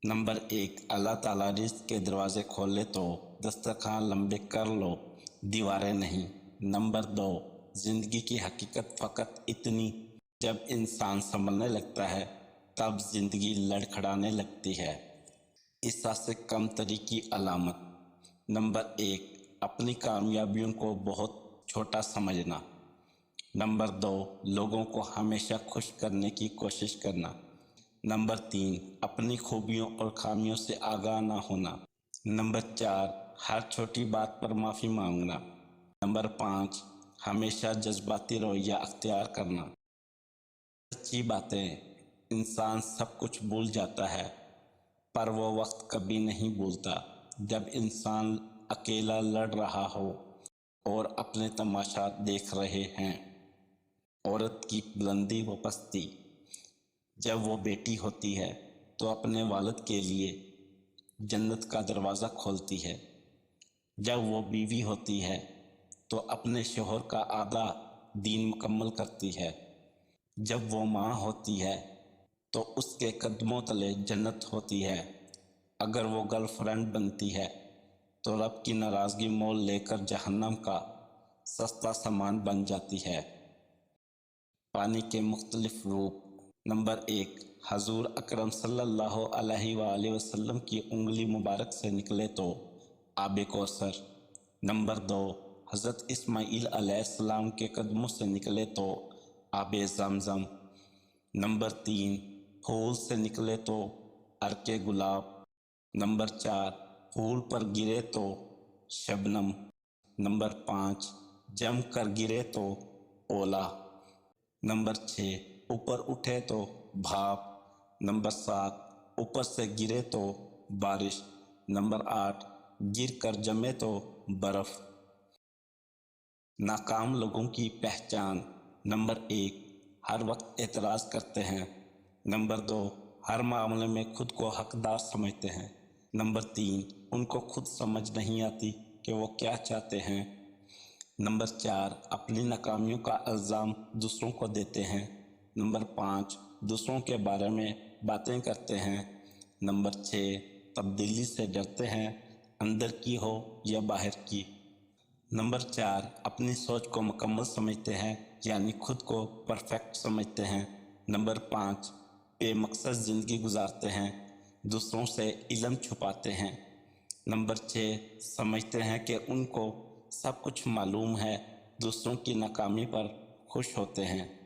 Number 1, अल्लाह ताला रिज़्क़ के दरवाज़े खोले तो दस्तरखान लंबे कर लो, दीवारें नहीं। नंबर 2, ज़िंदगी की हकीकत फ़कत इतनी, जब इंसान संभलने लगता है तब ज़िंदगी लड़खड़ाने लगती है। ईसा से कम तरी की अलामत। नंबर 1, अपनी कामयाबियों को बहुत छोटा समझना। नंबर 2, लोगों को हमेशा खुश करने की कोशिश करना। नंबर 3, अपनी खूबियों और खामियों से आगाह ना होना। नंबर 4, हर छोटी बात पर माफ़ी मांगना। नंबर 5, हमेशा जज्बाती रवैया अख्तियार करना। सच्ची बातें, इंसान सब कुछ भूल जाता है पर वो वक्त कभी नहीं भूलता जब इंसान अकेला लड़ रहा हो और अपने तमाशा देख रहे हैं। औरत की बुलंदी व पस्ती। जब वो बेटी होती है तो अपने वालिद के लिए जन्नत का दरवाज़ा खोलती है। जब वो बीवी होती है तो अपने शोहर का आधा दीन मुकम्मल करती है। जब वो माँ होती है तो उसके कदमों तले जन्नत होती है। अगर वो गर्लफ्रेंड बनती है तो रब की नाराज़गी मोल लेकर जहन्नम का सस्ता सामान बन जाती है। पानी के मुख्तलिफ रूप। नंबर 1, हजूर अकरम सल्लल्लाहु अलैहि वसल्लम की उंगली मुबारक से निकले तो आब कौसर। नंबर 2, हज़रत इस्माईल अलैहिस्सलाम के कदमों से निकले तो आब ज़मज़म। नंबर 3, फूल से निकले तो अर्के गुलाब। नंबर 4, फूल पर गिरे तो शबनम। नंबर 5, जम कर गिरे तो ओला। नंबर 6, ऊपर उठे तो भाप। नंबर 7, ऊपर से गिरे तो बारिश। नंबर 8, गिर कर जमे तो बर्फ़। नाकाम लोगों की पहचान। नंबर 1, हर वक्त एतराज़ करते हैं। नंबर 2, हर मामले में खुद को हकदार समझते हैं। नंबर 3, उनको खुद समझ नहीं आती कि वो क्या चाहते हैं। नंबर 4, अपनी नाकामियों का इल्ज़ाम दूसरों को देते हैं। नंबर 5, दूसरों के बारे में बातें करते हैं। नंबर 6, तब्दीली से डरते हैं, अंदर की हो या बाहर की। नंबर 4, अपनी सोच को मुकम्मल समझते हैं, यानी खुद को परफेक्ट समझते हैं। नंबर 5, बेमकसद ज़िंदगी गुजारते हैं, दूसरों से इल्म छुपाते हैं। नंबर 6, समझते हैं कि उनको सब कुछ मालूम है, दूसरों की नाकामी पर खुश होते हैं।